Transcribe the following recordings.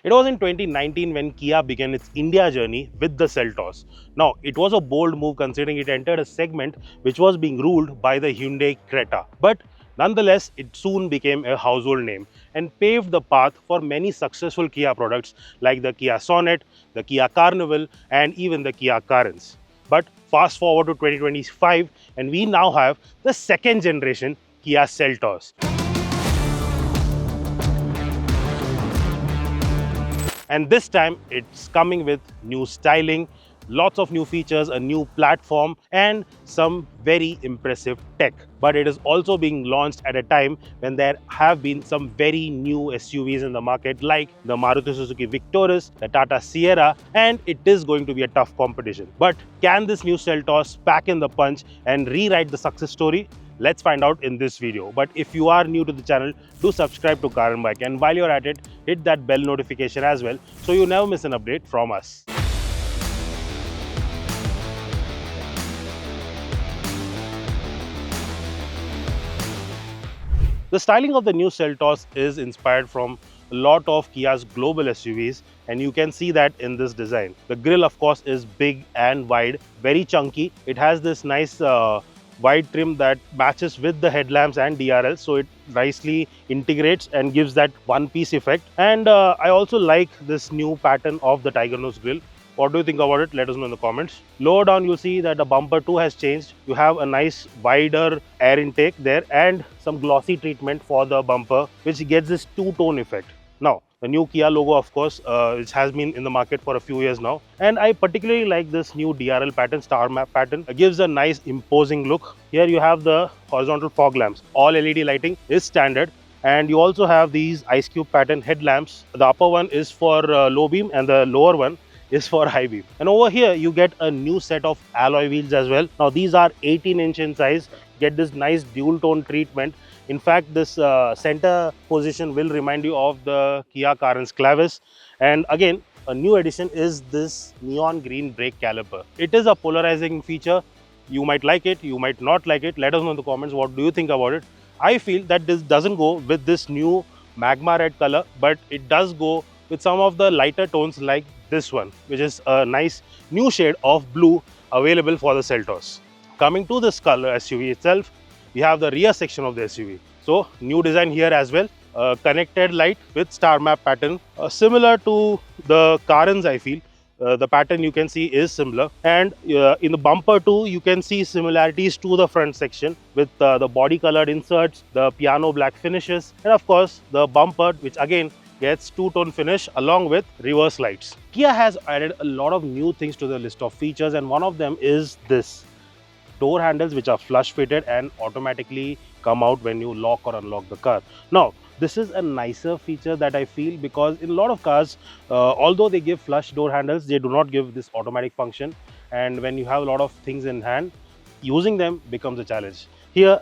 It was in 2019 when Kia began its India journey with the Seltos. Now, it was a bold move considering it entered a segment which was being ruled by the Hyundai Creta. But nonetheless, it soon became a household name and paved the path for many successful Kia products like the Kia Sonet, the Kia Carnival, and even the Kia Carens. But fast forward to 2025, and we now have the second generation Kia Seltos. And this time it's coming with new styling, lots of new features, a new platform, and some very impressive tech. But it is also being launched at a time when there have been some very new SUVs in the market like the Maruti Suzuki Victoris, the Tata Sierra, and it is going to be a tough competition. But can this new Seltos pack in the punch and rewrite the success story? Let's find out in this video. But if you are new to the channel, do subscribe to Carandbike, and while you're at it, hit that bell notification as well so you never miss an update from us. The styling of the new Seltos is inspired from a lot of Kia's global SUVs, and you can see that in this design. The grille, of course, is big and wide, very chunky. It has this nice wide trim that matches with the headlamps and DRLs, so it nicely integrates and gives that one-piece effect. And I also like this new pattern of the tiger nose grille. What do you think about it? Let us know in the comments. Lower down, you'll see that the bumper too has changed. You have a nice wider air intake there and some glossy treatment for the bumper, which gets this two-tone effect. Now, the new Kia logo, of course, which has been in the market for a few years now. And I particularly like this new DRL pattern, star map pattern. It gives a nice imposing look. Here you have the horizontal fog lamps. All LED lighting is standard. And you also have these ice cube pattern headlamps. The upper one is for low beam and the lower one is for high beam. And over here you get a new set of alloy wheels as well. Now these are 18-inch in size, get this nice dual tone treatment. In fact, this center position will remind you of the Kia Carens Clavis. And again, a new addition is this neon green brake caliper. It is a polarizing feature. You might like it, you might not like it. Let us know in the comments, what do you think about it? I feel that this doesn't go with this new magma red color, but it does go with some of the lighter tones like this one, which is a nice new shade of blue available for the Seltos. Coming to this color SUV itself, we have the rear section of the SUV. So new design here as well, connected light with star map pattern, similar to the Carens. I feel the pattern you can see is similar, and in the bumper too you can see similarities to the front section with the body colored inserts, the piano black finishes, and of course the bumper, which again gets two-tone finish along with reverse lights. Kia has added a lot of new things to the list of features, and one of them is this door handles, which are flush fitted and automatically come out when you lock or unlock the car. Now this is a nicer feature that I feel, because in a lot of cars, although they give flush door handles, they do not give this automatic function, and when you have a lot of things in hand, using them becomes a challenge. Here,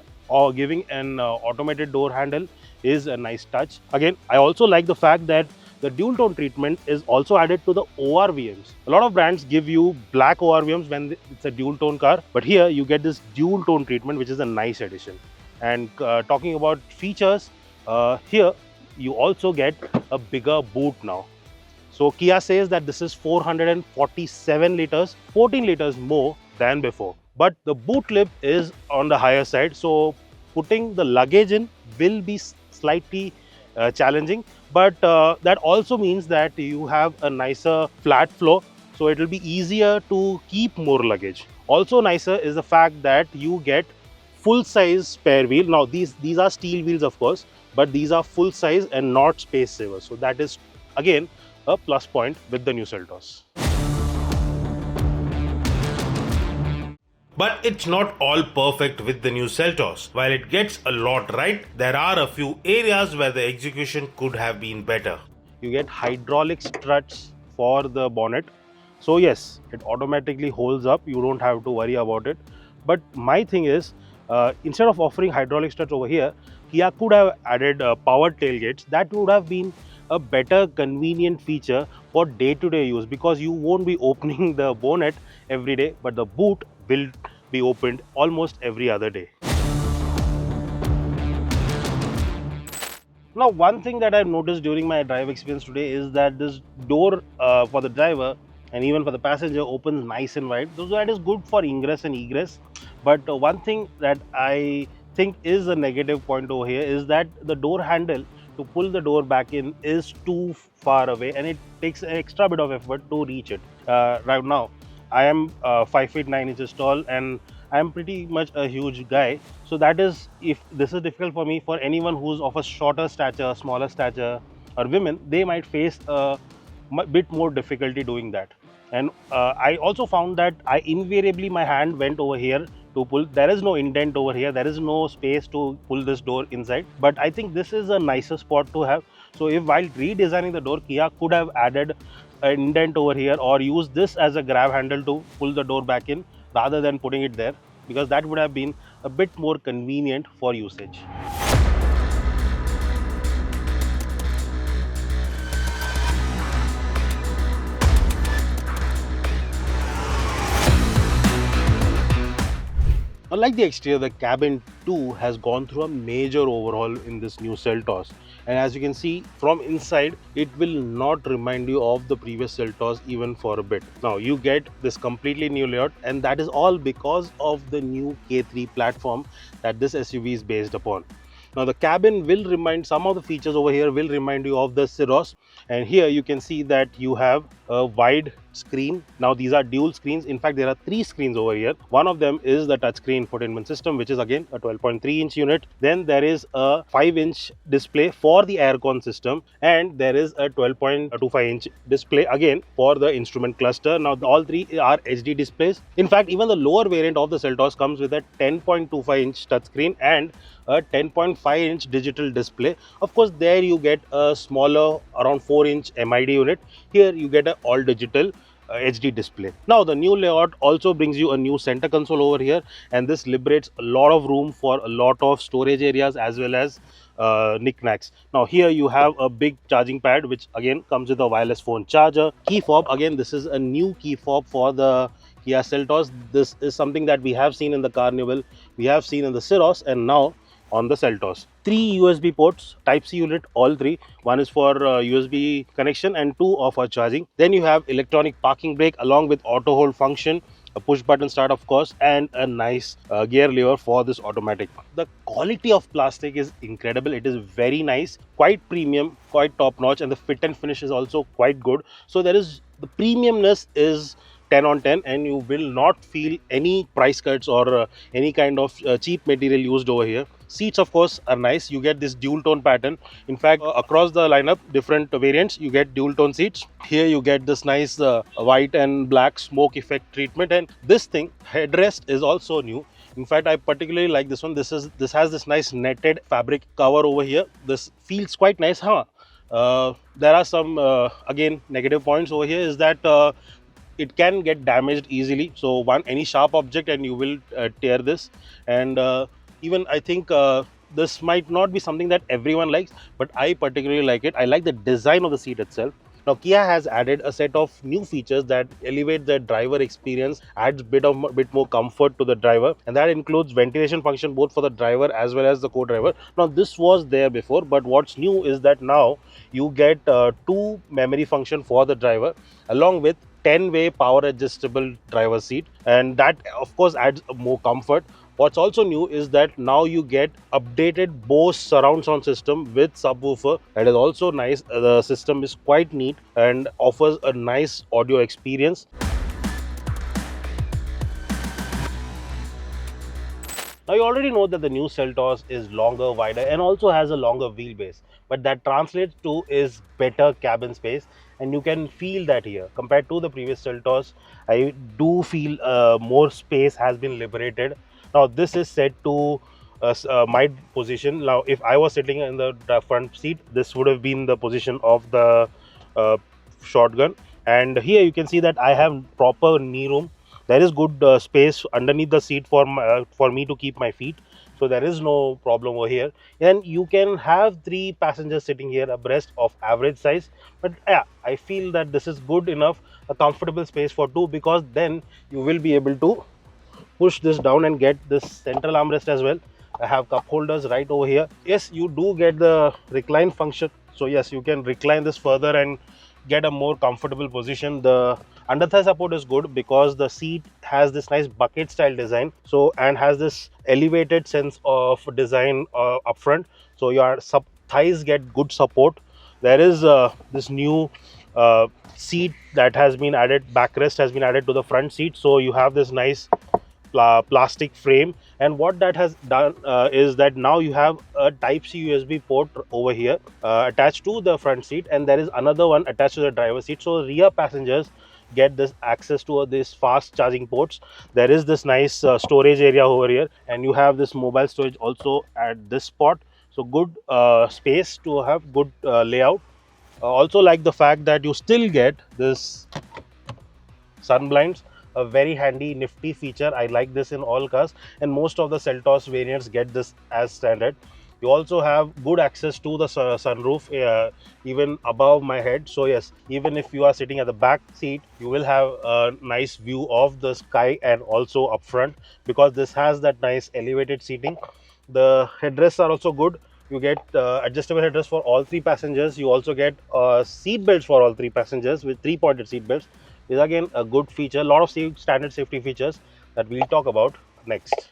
giving an automated door handle is a nice touch. Again, I also like the fact that the dual tone treatment is also added to the ORVMs. A lot of brands give you black ORVMs when it's a dual tone car, but here you get this dual tone treatment, which is a nice addition. And talking about features, here you also get a bigger boot now. So Kia says that this is 447 liters, 14 liters more than before. But the boot lip is on the higher side, so putting the luggage in will be slightly challenging, but that also means that you have a nicer flat floor, so it will be easier to keep more luggage. Also nicer is the fact that you get full size spare wheel. Now these are steel wheels, of course, but these are full size and not space savers, so that is again a plus point with the new Seltos. But it's not all perfect with the new Seltos. While it gets a lot right, there are a few areas where the execution could have been better. You get hydraulic struts for the bonnet. So yes, it automatically holds up. You don't have to worry about it. But my thing is, instead of offering hydraulic struts over here, Kia could have added powered tailgates. That would have been a better convenient feature for day-to-day use, because you won't be opening the bonnet every day, but the boot will be opened almost every other day. Now, one thing that I've noticed during my drive experience today is that this door for the driver and even for the passenger opens nice and wide. So that is good for ingress and egress. But one thing that I think is a negative point over here is that the door handle to pull the door back in is too far away, and it takes an extra bit of effort to reach it. Right now, I am 5 feet 9 inches tall, and I am pretty much a huge guy. So that is, if this is difficult for me, for anyone who's of a shorter stature, smaller stature, or women, they might face a bit more difficulty doing that. And I also found that I invariably my hand went over here to pull. There is no indent over here. There is no space to pull this door inside. But I think this is a nicer spot to have. So if while redesigning the door, Kia could have added an indent over here or use this as a grab handle to pull the door back in rather than putting it there, because that would have been a bit more convenient for usage. Unlike the exterior, the cabin too has gone through a major overhaul in this new Seltos. And as you can see from inside, it will not remind you of the previous Seltos even for a bit. Now you get this completely new layout, and that is all because of the new K3 platform that this SUV is based upon. Now the cabin will remind, some of the features over here will remind you of the Syros, and here you can see that you have a wide screen. Now these are dual screens. In fact, there are three screens over here. One of them is the touchscreen infotainment system, which is again a 12.3-inch unit. Then there is a 5-inch display for the aircon system, and there is a 12.25-inch display again for the instrument cluster. Now all three are HD displays. In fact, even the lower variant of the Seltos comes with a 10.25-inch touchscreen and a 10.5-inch digital display. Of course, there you get a smaller around 4-inch MID unit. Here you get an all digital HD display. Now the new layout also brings you a new center console over here, and this liberates a lot of room for a lot of storage areas as well as knickknacks. Now here you have a big charging pad, which again comes with a wireless phone charger. Key fob, again this is a new key fob for the Kia Seltos. This is something that we have seen in the Carnival, we have seen in the Syros, and now on the Seltos. 3 USB ports, Type-C unit, all three. One is for USB connection and 2 are for charging. Then you have electronic parking brake along with auto hold function, a push button start of course, and a nice gear lever for this automatic. The quality of plastic is incredible. It is very nice, quite premium, quite top notch, and the fit and finish is also quite good. So there is, the premiumness is 10 on 10, and you will not feel any price cuts or any kind of cheap material used over here. Seats of course are nice. You get this dual tone pattern. In fact, across the lineup, different variants, you get dual tone seats. Here you get this nice white and black smoke effect treatment, and this thing, headrest, is also new. In fact, I particularly like this one. This has this nice netted fabric cover over here. This feels quite nice, huh? There are some again negative points over here, is that it can get damaged easily. So any sharp object and you will tear this. And even I think this might not be something that everyone likes, but I particularly like it. I like the design of the seat itself. Now Kia has added a set of new features that elevate the driver experience, adds bit more comfort to the driver, and that includes ventilation function both for the driver as well as the co-driver. Now this was there before, but what's new is that now you get 2 memory function for the driver along with 10-way power adjustable driver seat, and that of course adds more comfort. What's also new is that now you get updated Bose surround sound system with subwoofer. That is also nice. The system is quite neat and offers a nice audio experience. Now you already know that the new Seltos is longer, wider, and also has a longer wheelbase. But that translates to is better cabin space, and you can feel that here. Compared to the previous Seltos, I do feel more space has been liberated. Now this is set to my position. Now if I was sitting in the front seat, this would have been the position of the shotgun. And here you can see that I have proper knee room. There is good space underneath the seat for me to keep my feet, so there is no problem over here. And you can have 3 passengers sitting here abreast of average size, but yeah, I feel that this is good enough, a comfortable space for 2, because then you will be able to push this down and get this central armrest as well. I have cup holders right over here. Yes, you do get the recline function. So yes, you can recline this further and get a more comfortable position. The under thigh support is good because the seat has this nice bucket style design. So and has this elevated sense of design up front. So your thighs get good support. There is this new seat that has been added, backrest has been added to the front seat. So you have this nice plastic frame, and what that has done is that now you have a type C USB port over here attached to the front seat, and there is another one attached to the driver's seat. So rear passengers get this access to this fast charging ports. There is this nice storage area over here, and you have this mobile storage also at this spot. So good space to have good layout. Also like the fact that you still get this sun blinds, a very handy nifty feature. I like this in all cars, and most of the Seltos variants get this as standard. You also have good access to the sunroof even above my head. So yes, even if you are sitting at the back seat, you will have a nice view of the sky and also up front, because this has that nice elevated seating. The headrests are also good. You get adjustable headrests for all three passengers. You also get seat belts for all three passengers with three-pointed seat belts. Is again a good feature. A lot of standard safety features that we'll talk about next.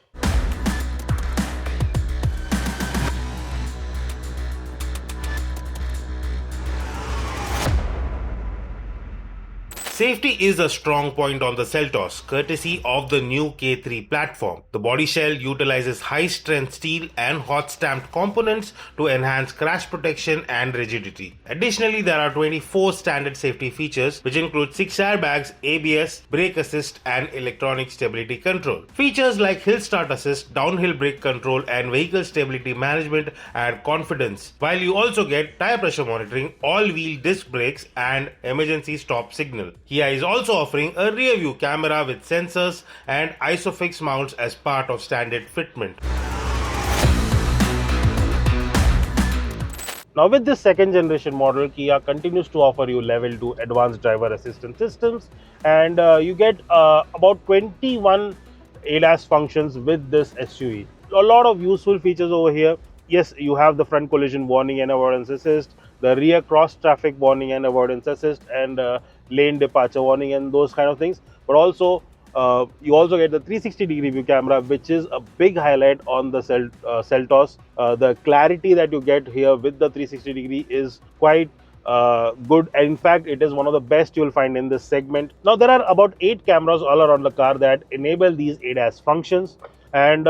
Safety is a strong point on the Seltos, courtesy of the new K3 platform. The body shell utilizes high-strength steel and hot-stamped components to enhance crash protection and rigidity. Additionally, there are 24 standard safety features, which include 6 airbags, ABS, brake assist, and electronic stability control. Features like hill start assist, downhill brake control, and vehicle stability management add confidence, while you also get tire pressure monitoring, all-wheel disc brakes, and emergency stop signal. Kia is also offering a rear view camera with sensors and ISOFIX mounts as part of standard fitment. Now with this second generation model, Kia continues to offer you level 2 advanced driver assistance systems, and you get about 21 ADAS functions with this SUV. A lot of useful features over here. Yes, you have the front collision warning and avoidance assist, the rear cross traffic warning and avoidance assist, and lane departure warning and those kind of things. But also you also get the 360-degree view camera, which is a big highlight on the Seltos. The clarity that you get here with the 360-degree is quite good. And in fact, it is one of the best you will find in this segment. Now, there are about 8 cameras all around the car that enable these ADAS functions, and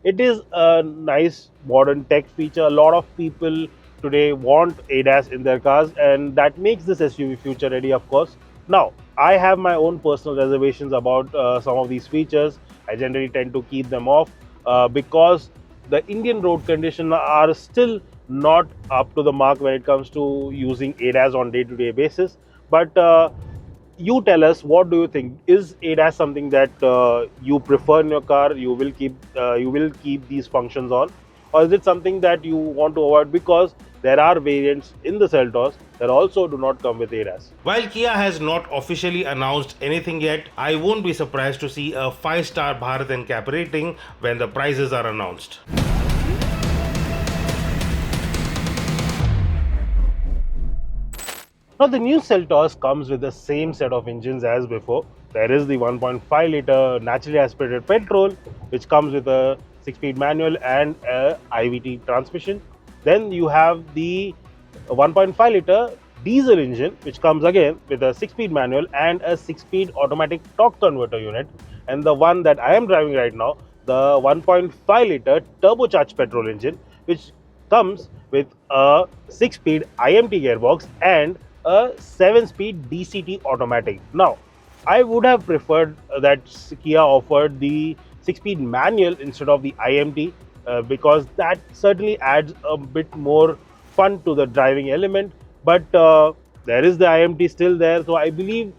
it is a nice modern tech feature. A lot of people today want ADAS in their cars, and that makes this SUV future ready, of course. Now, I have my own personal reservations about some of these features. I generally tend to keep them off because the Indian road conditions are still not up to the mark when it comes to using ADAS on day-to-day basis. But you tell us, what do you think? Is ADAS something that you prefer in your car? You will keep these functions on, or is it something that you want to avoid because there are variants in the Seltos that also do not come with ADAS? While Kia has not officially announced anything yet, I won't be surprised to see a 5-star Bharat NCAP rating when the prices are announced. Now the new Seltos comes with the same set of engines as before. There is the 1.5 litre naturally aspirated petrol, which comes with a 6-speed manual and a IVT transmission. Then you have the 1.5 litre diesel engine, which comes again with a 6-speed manual and a 6-speed automatic torque converter unit. And the one that I am driving right now, the 1.5 litre turbocharged petrol engine, which comes with a 6-speed IMT gearbox and a 7-speed DCT automatic. Now, I would have preferred that Kia offered the 6-speed manual instead of the IMT because that certainly adds a bit more fun to the driving element. But there is the IMT still there, so I believe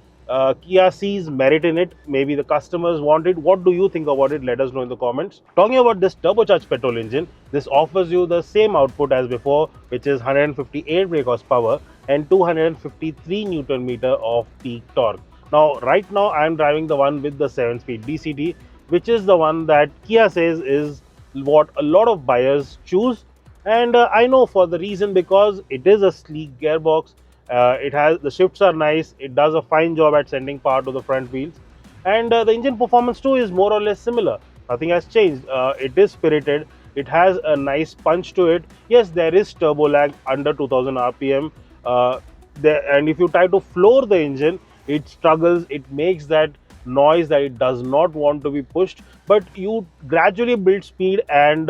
Kia sees merit in it. Maybe the customers want it. What do you think about it? Let us know in the comments. Talking about this turbocharged petrol engine, this offers you the same output as before, which is 158 brake horsepower and 253 Newton meter of peak torque. Now, right now I am driving the one with the 7-speed DCT, which is the one that Kia says is what a lot of buyers choose. And I know for the reason, because it is a sleek gearbox. It has, the shifts are nice, it does a fine job at sending power to the front wheels, and the engine performance too is more or less similar. Nothing has changed. It is spirited, it has a nice punch to it. Yes, there is turbo lag under 2000 rpm, and if you try to floor the engine, it struggles, it makes that noise that it does not want to be pushed. But you gradually build speed, and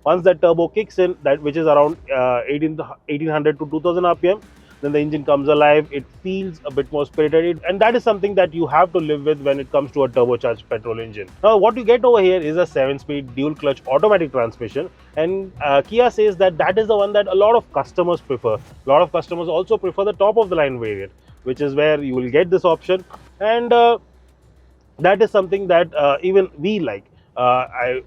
once that turbo kicks in, that which is around 1800 to 2000 rpm, then the engine comes alive, it feels a bit more spirited, and that is something that you have to live with when it comes to a turbocharged petrol engine. Now what you get over here is a 7-speed dual clutch automatic transmission, and Kia says that that is the one that a lot of customers prefer. A lot of customers also prefer the top of the line variant, which is where you will get this option. And that is something that even we like. I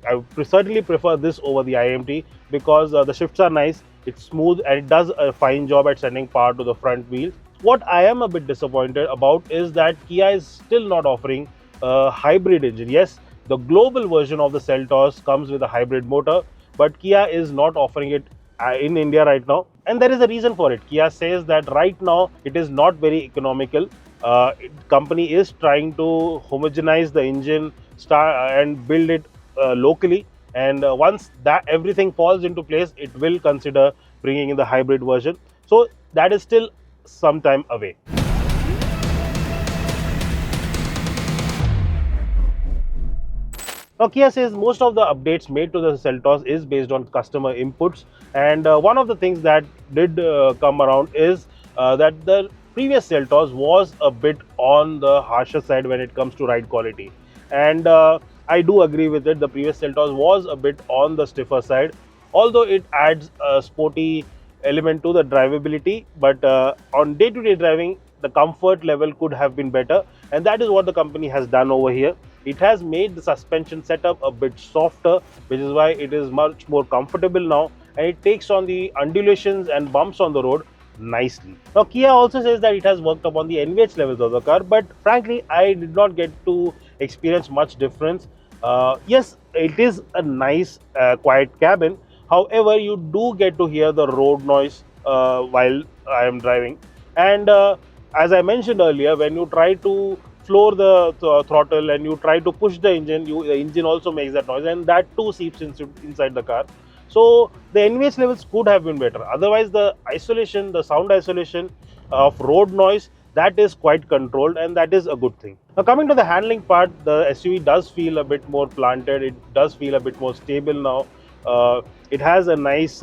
certainly prefer this over the IMT, because the shifts are nice, it's smooth, and it does a fine job at sending power to the front wheel. What I am a bit disappointed about is that Kia is still not offering a hybrid engine. Yes, the global version of the Seltos comes with a hybrid motor, but Kia is not offering it in India right now, and there is a reason for it. Kia says that right now it is not very economical. Company is trying to homogenize the engine and build it locally, and once that everything falls into place, it will consider bringing in the hybrid version. So that is still some time away. Now, Kia says most of the updates made to the Seltos is based on customer inputs, and one of the things that did come around is that the previous Seltos was a bit on the harsher side when it comes to ride quality, and I do agree with it. The previous Seltos was a bit on the stiffer side, although it adds a sporty element to the drivability, but on day-to-day driving, the comfort level could have been better, and that is what the company has done over here. It has made the suspension setup a bit softer, which is why it is much more comfortable now, and it takes on the undulations and bumps on the road nicely. Now, Kia also says that it has worked upon the NVH levels of the car, but frankly, I did not get to experience much difference. Yes, it is a nice, quiet cabin. However, you do get to hear the road noise while I am driving, and as I mentioned earlier, when you try to floor the throttle and you try to push the engine, the engine also makes that noise, and that too seeps inside the car. So the NVH levels could have been better. Otherwise, the isolation, the sound isolation of road noise, that is quite controlled, and that is a good thing. Now, coming to the handling part, the SUV does feel a bit more planted. It does feel a bit more stable now. It has a nice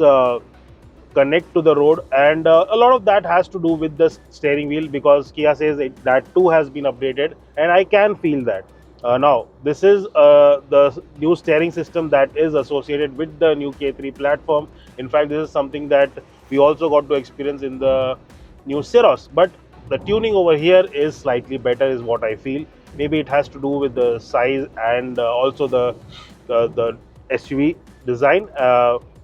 connect to the road, and a lot of that has to do with the steering wheel, because Kia says that too has been updated, and I can feel that. Now this is the new steering system that is associated with the new K3 platform. In fact, this is something that we also got to experience in the new Ceros, but the tuning over here is slightly better, is what I feel. Maybe it has to do with the size and also the SUV design,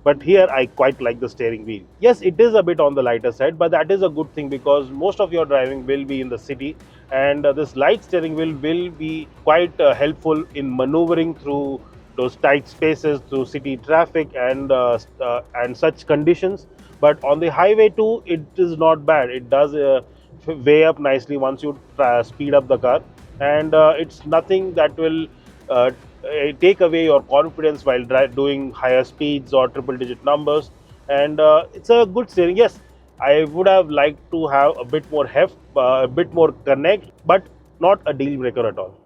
but here I quite like the steering wheel. Yes, it is a bit on the lighter side, but that is a good thing, because most of your driving will be in the city, and this light steering wheel will be quite helpful in maneuvering through those tight spaces, through city traffic and such conditions. But on the highway too, it is not bad. It does weigh up nicely once you speed up the car, and it's nothing that will take away your confidence while doing higher speeds or triple digit numbers. And it's a good steering. Yes, I would have liked to have a bit more heft, a bit more connect, but not a deal breaker at all.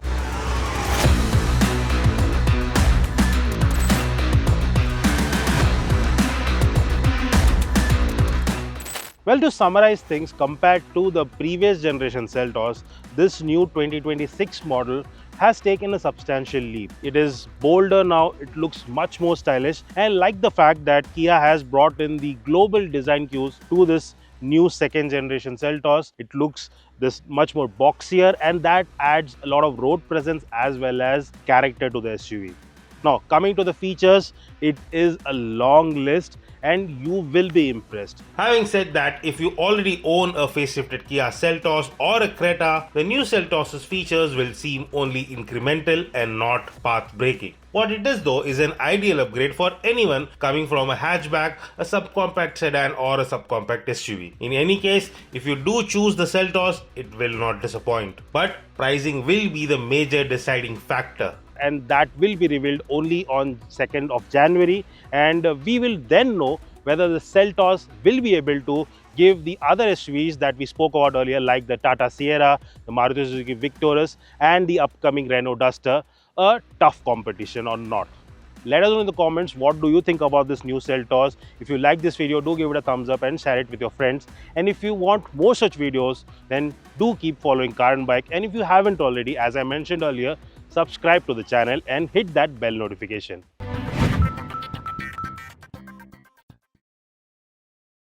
Well, to summarize things, compared to the previous generation Seltos, this new 2026 model has taken a substantial leap. It is bolder now, it looks much more stylish, and like the fact that Kia has brought in the global design cues to this new second generation Seltos. It looks this much more boxier, and that adds a lot of road presence as well as character to the SUV. Now, coming to the features, it is a long list and you will be impressed. Having said that, if you already own a facelifted Kia Seltos or a Creta, the new Seltos' features will seem only incremental and not path-breaking. What it is though is an ideal upgrade for anyone coming from a hatchback, a subcompact sedan or a subcompact SUV. In any case, if you do choose the Seltos, it will not disappoint. But pricing will be the major deciding factor. And that will be revealed only on 2nd of January, and we will then know whether the Seltos will be able to give the other SUVs that we spoke about earlier, like the Tata Sierra, the Maruti Suzuki Victoris and the upcoming Renault Duster, a tough competition or not. Let us know in the comments what do you think about this new Seltos. If you like this video, do give it a thumbs up and share it with your friends. And if you want more such videos, then do keep following Car and Bike. And if you haven't already, as I mentioned earlier, subscribe to the channel and hit that bell notification.